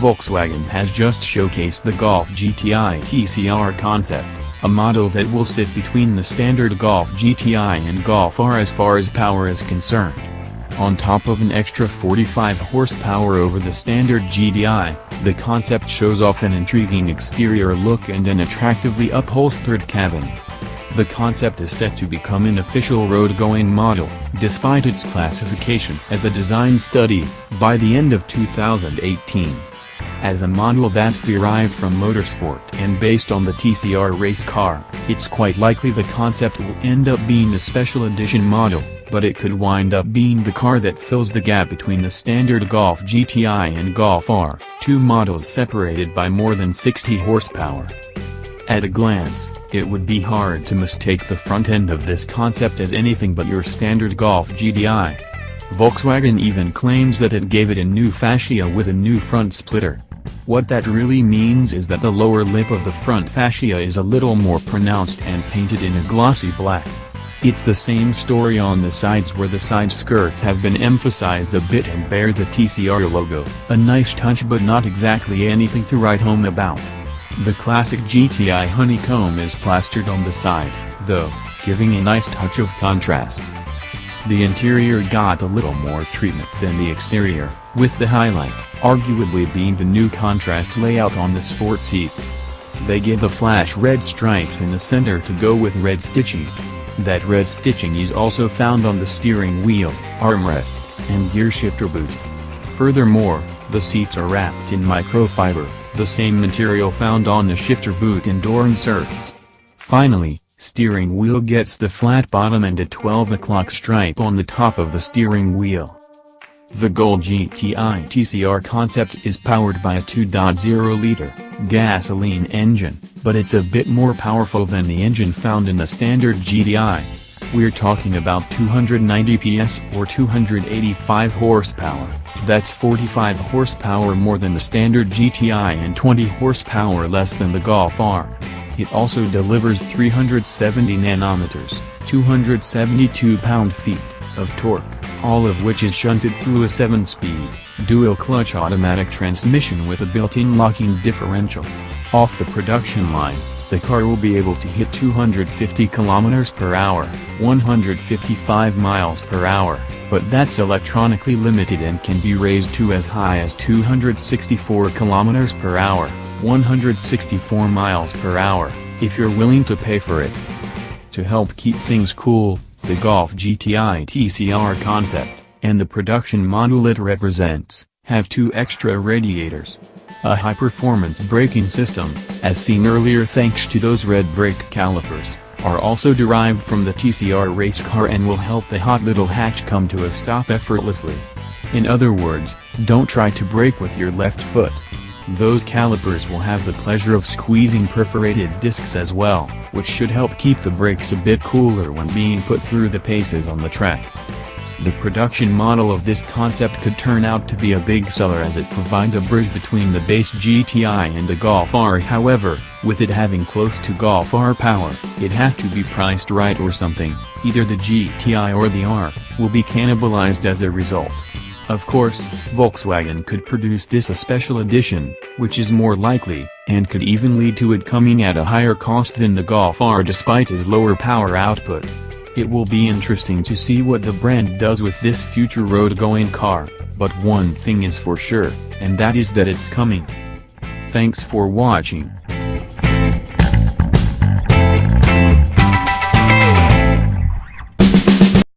Volkswagen has just showcased the Golf GTI TCR Concept, a model that will sit between the standard Golf GTI and Golf R as far as power is concerned. On top of an extra 45 horsepower over the standard GTI, the concept shows off an intriguing exterior look and an attractively upholstered cabin. The concept is set to become an official road-going model, despite its classification as a design study, by the end of 2018. As a model that's derived from motorsport and based on the TCR race car, it's quite likely the concept will end up being a special edition model, but it could wind up being the car that fills the gap between the standard Golf GTI and Golf R, two models separated by more than 60 horsepower. At a glance, it would be hard to mistake the front end of this concept as anything but your standard Golf GTI. Volkswagen even claims that it gave it a new fascia with a new front splitter. What that really means is that the lower lip of the front fascia is a little more pronounced and painted in a glossy black. It's the same story on the sides, where the side skirts have been emphasized a bit and bear the TCR logo, a nice touch but not exactly anything to write home about. The classic GTI honeycomb is plastered on the side, though, giving a nice touch of contrast. The interior got a little more treatment than the exterior, with the highlight, arguably being the new contrast layout on the sport seats. They give the flash red stripes in the center to go with red stitching. That red stitching is also found on the steering wheel, armrest, and gear shifter boot. Furthermore, the seats are wrapped in microfiber, the same material found on the shifter boot and door inserts. Finally, steering wheel gets the flat bottom and a 12 o'clock stripe on the top of the steering wheel. The Golf GTI TCR Concept is powered by a 2.0-liter gasoline engine, but it's a bit more powerful than the engine found in the standard GTI. We're talking about 290 PS or 285 horsepower. That's 45 horsepower more than the standard GTI and 20 horsepower less than the Golf R. It also delivers 370 nanometers, 272 pound-feet, of torque, all of which is shunted through a 7-speed, dual-clutch automatic transmission with a built-in locking differential. Off the production line, the car will be able to hit 250 km per hour, 155 miles per hour, but that's electronically limited and can be raised to as high as 264 km per hour, 164 miles per hour, if you're willing to pay for it. To help keep things cool, the Golf GTI TCR Concept, and the production model it represents, have two extra radiators. A high-performance braking system, as seen earlier thanks to those red brake calipers, are also derived from the TCR race car and will help the hot little hatch come to a stop effortlessly. In other words, don't try to brake with your left foot. Those calipers will have the pleasure of squeezing perforated discs as well, which should help keep the brakes a bit cooler when being put through the paces on the track. The production model of this concept could turn out to be a big seller as it provides a bridge between the base GTI and the Golf R. However, with it having close to Golf R power, it has to be priced right or something. Either the GTI or the R will be cannibalized as a result. Of course, Volkswagen could produce this a special edition, which is more likely, and could even lead to it coming at a higher cost than the Golf R despite its lower power output. It will be interesting to see what the brand does with this future road-going car, but one thing is for sure, and that is that it's coming. Thanks for watching.